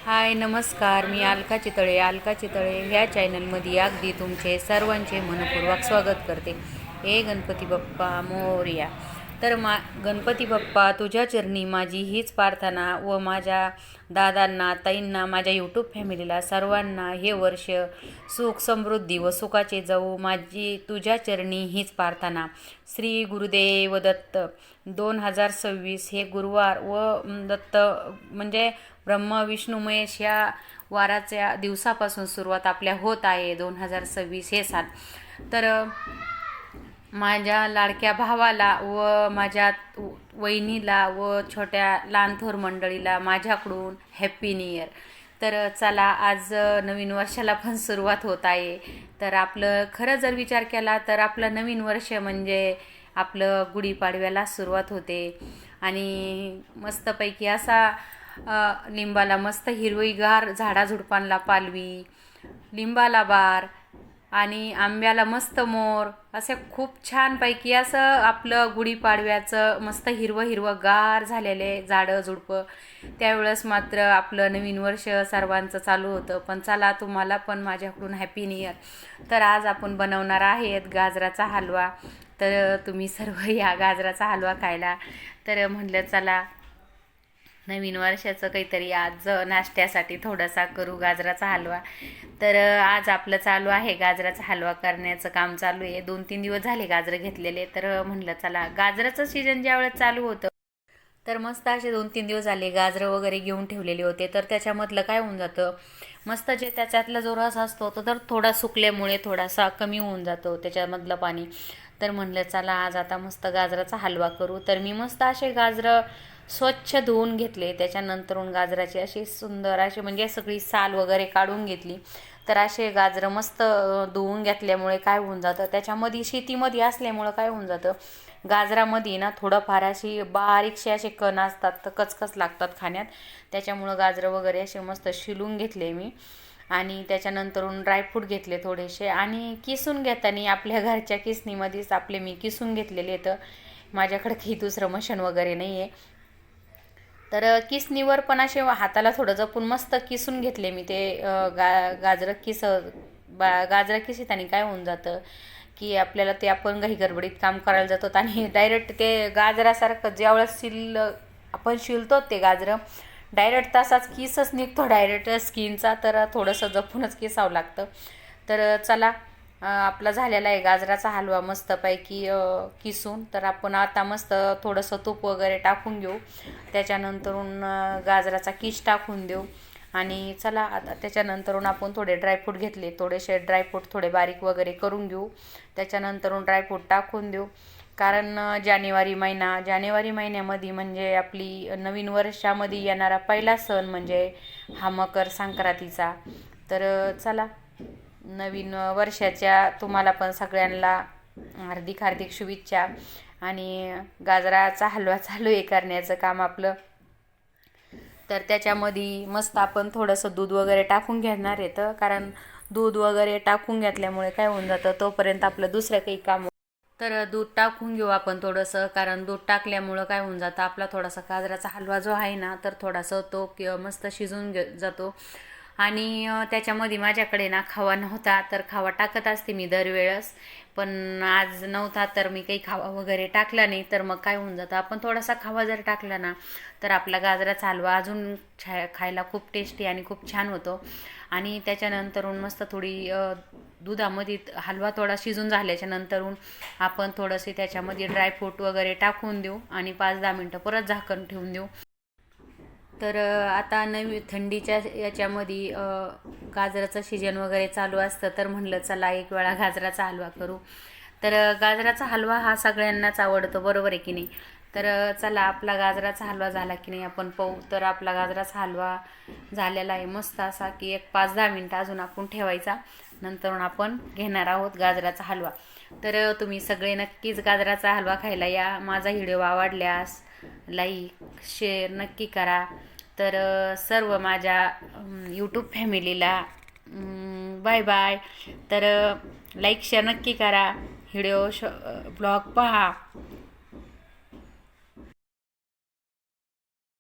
हाय नमस्कार, मी अलका चितळे ह्या चॅनलमध्ये अगदी तुमचे सर्वांचे मनपूर्वक स्वागत करते. हे गणपती बाप्पा मोरया. तर गणपती बाप्पा तुझ्या चरणी माझी हीच प्रार्थना व माझ्या दादांना, ताईंना, माझ्या यूट्यूब फॅमिलीला सर्वांना हे वर्ष सुख समृद्धी व सुखाचे जाऊ, माझी तुझ्या चरणी हीच प्रार्थना. श्री गुरुदेव दत्त. 2026 हे गुरुवार व दत्त म्हणजे ब्रह्म विष्णू महेश या वाराच्या दिवसापासून सुरुवात आपल्या होत आहे. 2026 हे साल. तर माझ्या लाडक्या भावाला व माझ्या वहिनीला व छोट्या लहान थोर मंडळीला माझ्याकडून हॅप्पी न्यू इयर. तर चला, आज नवीन वर्षाला पण सुरुवात होत आहे. तर आपलं खरं जर विचार केला तर आपलं नवीन वर्ष म्हणजे आपलं गुढीपाडव्याला सुरुवात होते. आणि मस्तपैकी असा लिंबाला मस्त हिरवीगार झाडाझुडपांना पालवी, लिंबाला बार आणि आंब्याला मस्त मोर, असे खूप छानपैकी असं आपलं गुढीपाडव्याचं मस्त हिरवं गार झालेले झाडं झुडपं. त्यावेळेस मात्र आपलं नवीन वर्ष सर्वांचं चालू होतं. पण चला, तुम्हाला पण माझ्याकडून हॅपी न्यू इयर. तर आज आपण बनवणार आहेत गाजराचा हलवा. तर तुम्ही सर्व या गाजराचा हलवा खायला. तर म्हटलं चला, नवीन वर्षाचं काहीतरी आज नाश्त्यासाठी थोडासा करू गाजराचा हलवा. तर आज आपलं चालू आहे गाजराचा हलवा करण्याचं काम चालू आहे. 2-3 दिवस झाले गाजरं घेतलेले. तर म्हटलं चला, गाजराचं सीजन ज्यावेळेस चालू होतं तर मस्त असे 2-3 दिवस झाले गाजरं वगैरे घेऊन ठेवलेले होते. तर त्याच्यामधलं काय होऊन जातं, मस्त जे त्याच्यातला जो रस असतो तो तर थोडा सुकल्यामुळे थोडासा कमी होऊन जातो त्याच्यामधलं पाणी. तर म्हटलं चला, आज आता मस्त गाजराचा हलवा करू. तर मी मस्त असे गाजरं स्वच्छ धुवून घेतले. त्याच्यानंतरून गाजराची अशी सुंदर अशी म्हणजे सगळी साल वगैरे काढून घेतली. तर असे गाजरं मस्त धुवून घेतल्यामुळे काय होऊन जातं, त्याच्यामध्ये शेतीमध्ये असल्यामुळं काय होऊन जातं, गाजरामध्ये ना थोडंफार अशी बारीकशी असे कण असतात तर कचकच लागतात खाण्यात. त्याच्यामुळं गाजरं वगैरे असे मस्त शिलून घेतले मी. आणि त्याच्यानंतरून ड्रायफ्रूट घेतले थोडेसे. आणि किसून घेताना आपल्या घरच्या किसणीमध्येच आपले मी किसून घेतलेले. तर माझ्याकडे काही दुसरं मशीन वगैरे नाही आहे. तर किसणीवर पण असे हाताला थोडं जपून मस्त किसून घेतले मी ते गाजरं गाजरं किसितानी काय होऊन जातं की आपल्याला ते आपण काही गडबडीत काम करायला जातो आणि डायरेक्ट ते गाजरासारखं ज्यावेळेस आपण शिलतो ते गाजरं डायरेक्ट तसाच किसच निघतो डायरेक्ट स्किनचा. तर थोडंसं जपूनच किसावं लागतं. तर चला, आपला झालेला आहे गाजराचा हलवा मस्तपैकी किसून. तर आपण आता मस्त थोडंसं तूप वगैरे टाकून घेऊ. त्याच्यानंतरून गाजराचा किस टाकून देऊ. आणि चला, आता त्याच्यानंतरून आपण थोडे ड्रायफ्रूट घेतले, थोडेसे ड्रायफ्रूट थोडे बारीक वगैरे करून घेऊ. त्याच्यानंतरून ड्रायफ्रूट टाकून देऊ. कारण जानेवारी महिन्यामध्ये म्हणजे आपली नवीन वर्षामध्ये येणारा पहिला सण म्हणजे हा मकर संक्रांतीचा. तर चला, नवीन वर्षाच्या तुम्हाला पण सगळ्यांना हार्दिक शुभेच्छा. आणि गाजराचा हलवा चालू आहे करण्याचं काम आपलं. तर त्याच्यामध्ये मस्त आपण थोडंसं दूध वगैरे टाकून घेणार आहे. कारण दूध वगैरे टाकून घेतल्यामुळे काय होऊन जातं, तोपर्यंत आपलं दुसरं काही काम. तर दूध टाकून घेऊ आपण थोडंसं. कारण दूध टाकल्यामुळं काय होऊन जातं, आपला थोडासा गाजराचा हलवा जो आहे ना तर थोडासा तो मस्त शिजून जातो. आणि त्याच्यामध्ये माझ्याकडे ना खवा नव्हता, तर खवा टाकत असते मी दरवेळेस. पण आज नव्हता तर मी काही खवा वगैरे टाकला नाही. तर मग काय होऊन जातं, आपण थोडासा खवा जर टाकला ना तर आपला गाजराचा हलवा अजून खायला खूप टेस्टी आणि खूप छान होतो. आणि त्याच्यानंतरून मस्त थोडी दुधामध्ये हलवा थोडा शिजून झाल्याच्या नंतरून आपण थोडंसे त्याच्यामध्ये ड्रायफ्रूट वगैरे टाकून देऊ आणि 5-10 मिनटं परत झाकण ठेवून देऊ. तर आता थंडीच्या याच्यामध्ये गाजराचं सीजन वगैरे चालू असतं. तर म्हटलं चला, एक वेळा गाजराचा हलवा करू. तर गाजराचा हलवा हा सगळ्यांनाच आवडतो, बरोबर आहे की नाही. तर चला, आपला गाजराचा हलवा झाला की नाही आपण पाहू. तर आपला गाजराचा हलवा झालेला आहे मस्त असा की एक 5-10 मिनटं अजून आपण ठेवायचा. नंतर आपण घेणार आहोत गाजराचा हलवा. तर तुम्ही सगळे नक्कीच गाजराचा हलवा खायला या. माझा व्हिडिओ आवडल्यास लाईक शेअर नक्की करा. तर सर्व माझ्या यूट्यूब फॅमिलीला बाय बाय. तर लाईक शेअर नक्की करा. व्हिडिओ ब्लॉग पहा.